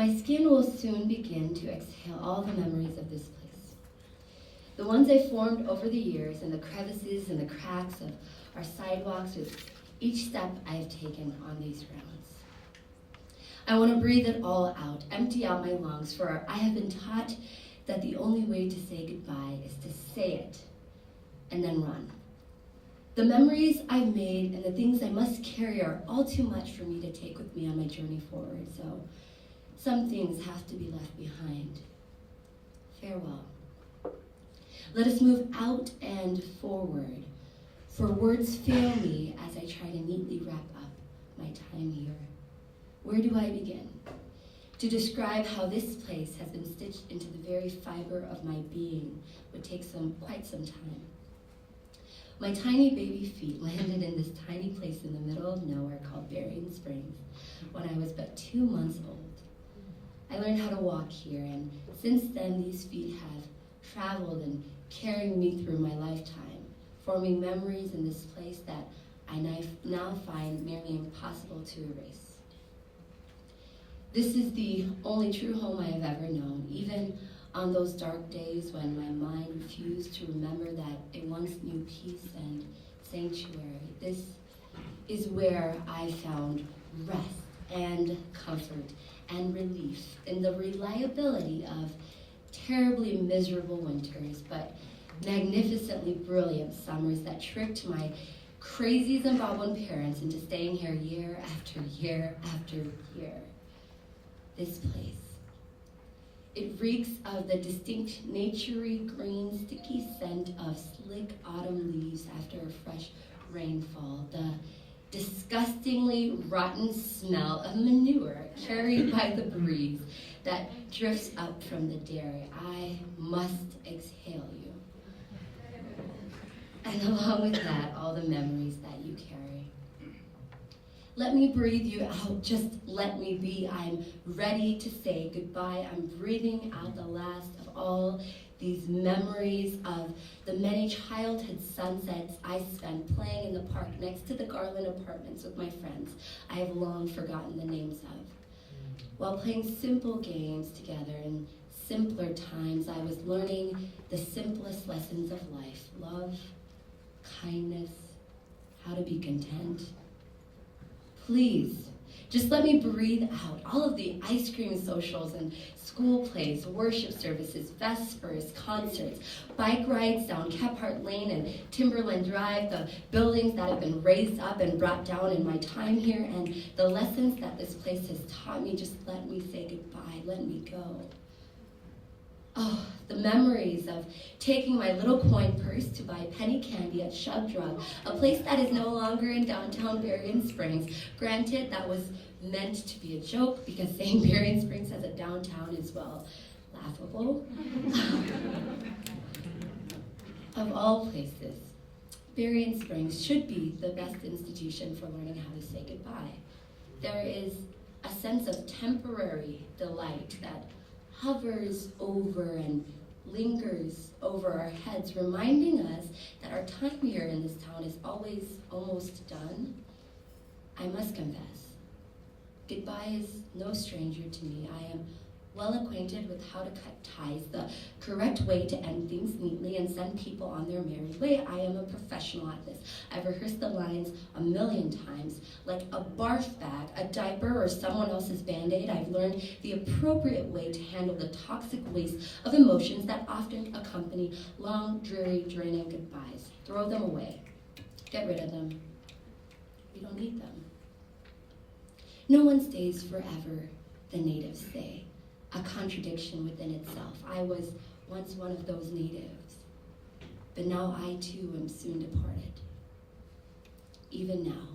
my skin will soon begin to exhale all the memories of this place. The ones I formed over the years, and the crevices and the cracks of our sidewalks with each step I have taken on these grounds. I want to breathe it all out, empty out my lungs, for I have been taught that the only way to say goodbye is to say it and then run. The memories I've made and the things I must carry are all too much for me to take with me on my journey forward, so some things have to be left behind. Farewell. Let us move out and forward, for words fail me as I try to neatly wrap up my time here. Where do I begin? To describe how this place has been stitched into the very fiber of my being would take quite some time. My tiny baby feet landed in this tiny place in the middle of nowhere called Berrien Springs when I was but 2 months old. I learned how to walk here, and since then these feet have traveled and carried me through my lifetime, forming memories in this place that I now find nearly impossible to erase. This is the only true home I have ever known, even on those dark days when my mind refused to remember that it once knew peace and sanctuary. This is where I found rest and comfort and relief in the reliability of terribly miserable winters, but magnificently brilliant summers that tricked my crazy Zimbabwean parents into staying here year after year after year. This place. It reeks of the distinct naturey green sticky scent of slick autumn leaves after a fresh rainfall, the disgustingly rotten smell of manure carried by the breeze that drifts up from the dairy. I must exhale you. And along with that, all the memories that you carry. Let me breathe you out, just let me be. I'm ready to say goodbye. I'm breathing out the last of all these memories of the many childhood sunsets I spent playing in the park next to the Garland apartments with my friends I have long forgotten the names of. While playing simple games together in simpler times, I was learning the simplest lessons of life: love, kindness, how to be content. Please, just let me breathe out all of the ice cream socials and school plays, worship services, vespers, concerts, bike rides down Kephart Lane and Timberland Drive, the buildings that have been raised up and brought down in my time here, and the lessons that this place has taught me. Just let me say goodbye, let me go. Oh, the memories of taking my little coin purse to buy penny candy at Shub Drug, a place that is no longer in downtown Berrien Springs. Granted, that was meant to be a joke because saying Berrien Springs has a downtown is, well, laughable. Of all places, Berrien Springs should be the best institution for learning how to say goodbye. There is a sense of temporary delight that hovers over and lingers over our heads, reminding us that our time here in this town is always almost done. I must confess, goodbye is no stranger to me. I am well acquainted with how to cut ties, the correct way to end things neatly and send people on their merry way. I am a professional at this. I've rehearsed the lines a million times. Like a barf bag, a diaper, or someone else's Band-Aid, I've learned the appropriate way to handle the toxic waste of emotions that often accompany long, dreary, draining goodbyes. Throw them away. Get rid of them. We don't need them. No one stays forever, the natives say. A contradiction within itself. I was once one of those natives, but now I too am soon departed. Even now,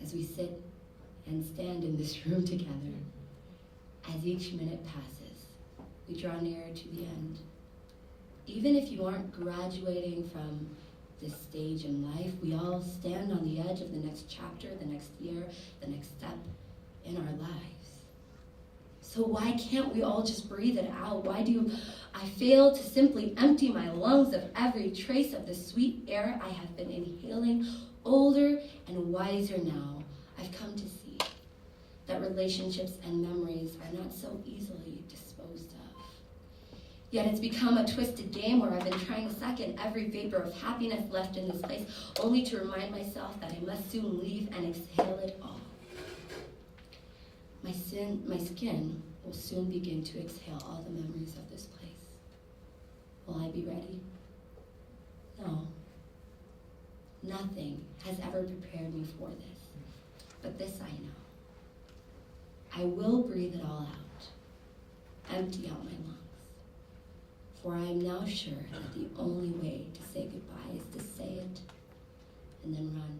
as we sit and stand in this room together, as each minute passes, we draw nearer to the end. Even if you aren't graduating from this stage in life, we all stand on the edge of the next chapter, the next year, the next step in our lives. So why can't we all just breathe it out? Why do I fail to simply empty my lungs of every trace of the sweet air I have been inhaling? Older and wiser now, I've come to see that relationships and memories are not so easily disposed of. Yet it's become a twisted game where I've been trying to suck in every vapor of happiness left in this place, only to remind myself that I must soon leave and exhale it all. My skin will soon begin to exhale all the memories of this place. Will I be ready? No. Nothing has ever prepared me for this. But this I know. I will breathe it all out, empty out my lungs. For I am now sure that the only way to say goodbye is to say it and then run.